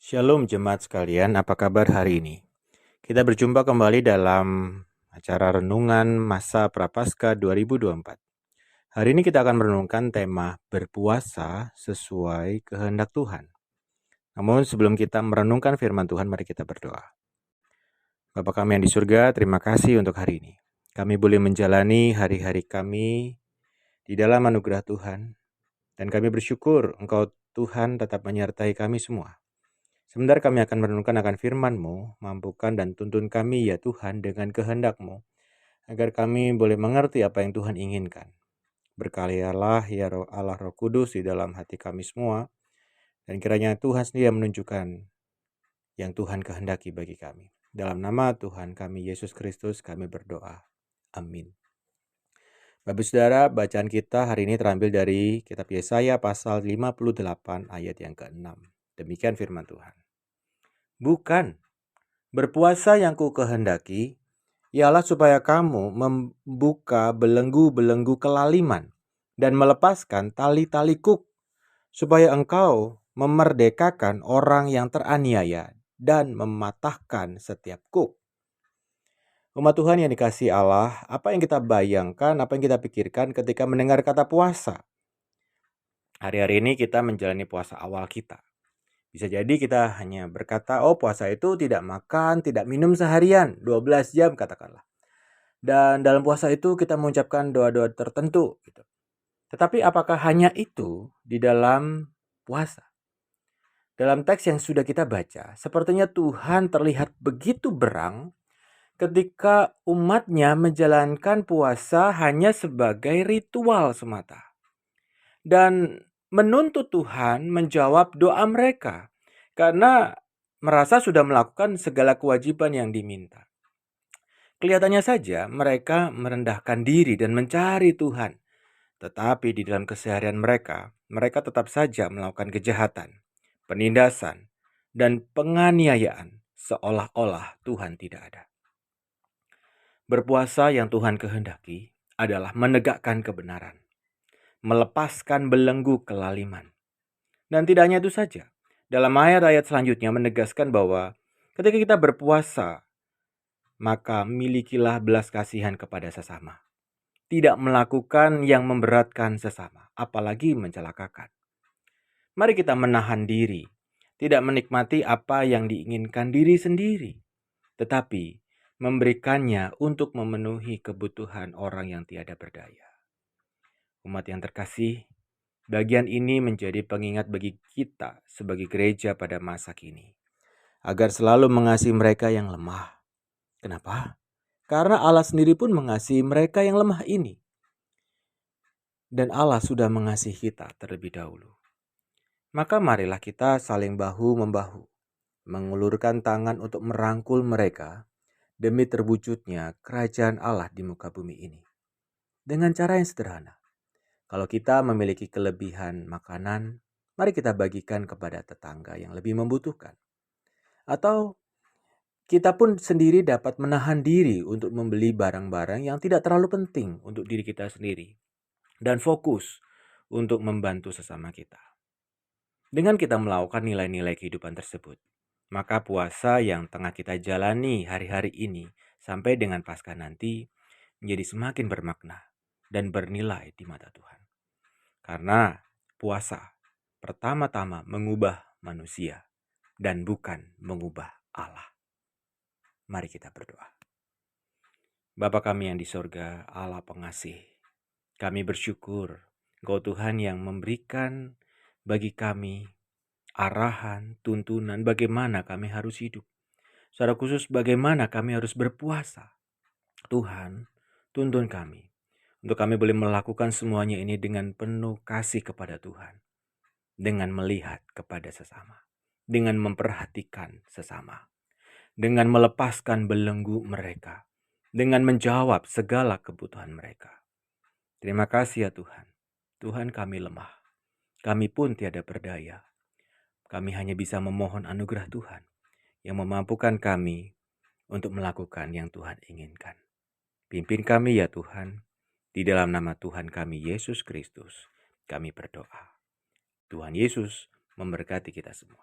Shalom jemaat sekalian, apa kabar hari ini? Kita berjumpa kembali dalam acara renungan masa Prapaskah 2024. Hari ini kita akan merenungkan tema berpuasa sesuai kehendak Tuhan. Namun sebelum kita merenungkan firman Tuhan, mari kita berdoa. Bapa kami yang di surga, terima kasih untuk hari ini. Kami boleh menjalani hari-hari kami di dalam anugerah Tuhan, dan kami bersyukur Engkau Tuhan tetap menyertai kami semua. Sebentar kami akan merenungkan akan firman-Mu, mampukan dan tuntun kami ya Tuhan dengan kehendak-Mu, agar kami boleh mengerti apa yang Tuhan inginkan. Berkaryalah ya Allah Roh Kudus di dalam hati kami semua, dan kiranya Tuhan sendiri yang menunjukkan yang Tuhan kehendaki bagi kami. Dalam nama Tuhan kami Yesus Kristus kami berdoa. Amin. Bapak Saudara, bacaan kita hari ini terambil dari kitab Yesaya pasal 58 ayat yang ke-6. Demikian firman Tuhan. Bukan, berpuasa yang ku kehendaki, ialah supaya kamu membuka belenggu-belenggu kelaliman dan melepaskan tali-tali kuk, supaya engkau memerdekakan orang yang teraniaya dan mematahkan setiap kuk. Umat Tuhan yang dikasihi Allah, apa yang kita bayangkan, apa yang kita pikirkan ketika mendengar kata puasa? Hari-hari ini kita menjalani puasa awal kita. Bisa jadi kita hanya berkata, oh puasa itu tidak makan, tidak minum seharian, 12 jam katakanlah. Dan dalam puasa itu kita mengucapkan doa-doa tertentu. Gitu. Tetapi apakah hanya itu di dalam puasa? Dalam teks yang sudah kita baca, sepertinya Tuhan terlihat begitu berang ketika umatnya menjalankan puasa hanya sebagai ritual semata. Dan menuntut Tuhan menjawab doa mereka. Karena merasa sudah melakukan segala kewajiban yang diminta. Kelihatannya saja mereka merendahkan diri dan mencari Tuhan. Tetapi di dalam keseharian mereka tetap saja melakukan kejahatan, penindasan, dan penganiayaan seolah-olah Tuhan tidak ada. Berpuasa yang Tuhan kehendaki adalah menegakkan kebenaran, melepaskan belenggu kelaliman. Dan tidak hanya itu saja. Dalam ayat-ayat selanjutnya menegaskan bahwa ketika kita berpuasa, maka milikilah belas kasihan kepada sesama. Tidak melakukan yang memberatkan sesama, apalagi mencelakakan. Mari kita menahan diri, tidak menikmati apa yang diinginkan diri sendiri, tetapi memberikannya untuk memenuhi kebutuhan orang yang tiada berdaya. Umat yang terkasih, bagian ini menjadi pengingat bagi kita sebagai gereja pada masa kini, agar selalu mengasihi mereka yang lemah. Kenapa? Karena Allah sendiri pun mengasihi mereka yang lemah ini. Dan Allah sudah mengasihi kita terlebih dahulu. Maka marilah kita saling bahu-membahu, mengulurkan tangan untuk merangkul mereka demi terwujudnya kerajaan Allah di muka bumi ini. Dengan cara yang sederhana. Kalau kita memiliki kelebihan makanan, mari kita bagikan kepada tetangga yang lebih membutuhkan. Atau kita pun sendiri dapat menahan diri untuk membeli barang-barang yang tidak terlalu penting untuk diri kita sendiri. Dan fokus untuk membantu sesama kita. Dengan kita melakukan nilai-nilai kehidupan tersebut, maka puasa yang tengah kita jalani hari-hari ini sampai dengan Paskah nanti menjadi semakin bermakna dan bernilai di mata Tuhan. Karena puasa pertama-tama mengubah manusia dan bukan mengubah Allah. Mari kita berdoa. Bapa kami yang di sorga, Allah pengasih, kami bersyukur Engkau Tuhan yang memberikan bagi kami arahan, tuntunan bagaimana kami harus hidup. Secara khusus bagaimana kami harus berpuasa. Tuhan, tuntun kami untuk kami boleh melakukan semuanya ini dengan penuh kasih kepada Tuhan. Dengan melihat kepada sesama. Dengan memperhatikan sesama. Dengan melepaskan belenggu mereka. Dengan menjawab segala kebutuhan mereka. Terima kasih ya Tuhan. Tuhan kami lemah. Kami pun tiada berdaya. Kami hanya bisa memohon anugerah Tuhan yang memampukan kami untuk melakukan yang Tuhan inginkan. Pimpin kami ya Tuhan, di dalam nama Tuhan kami Yesus Kristus, kami berdoa. Tuhan Yesus memberkati kita semua.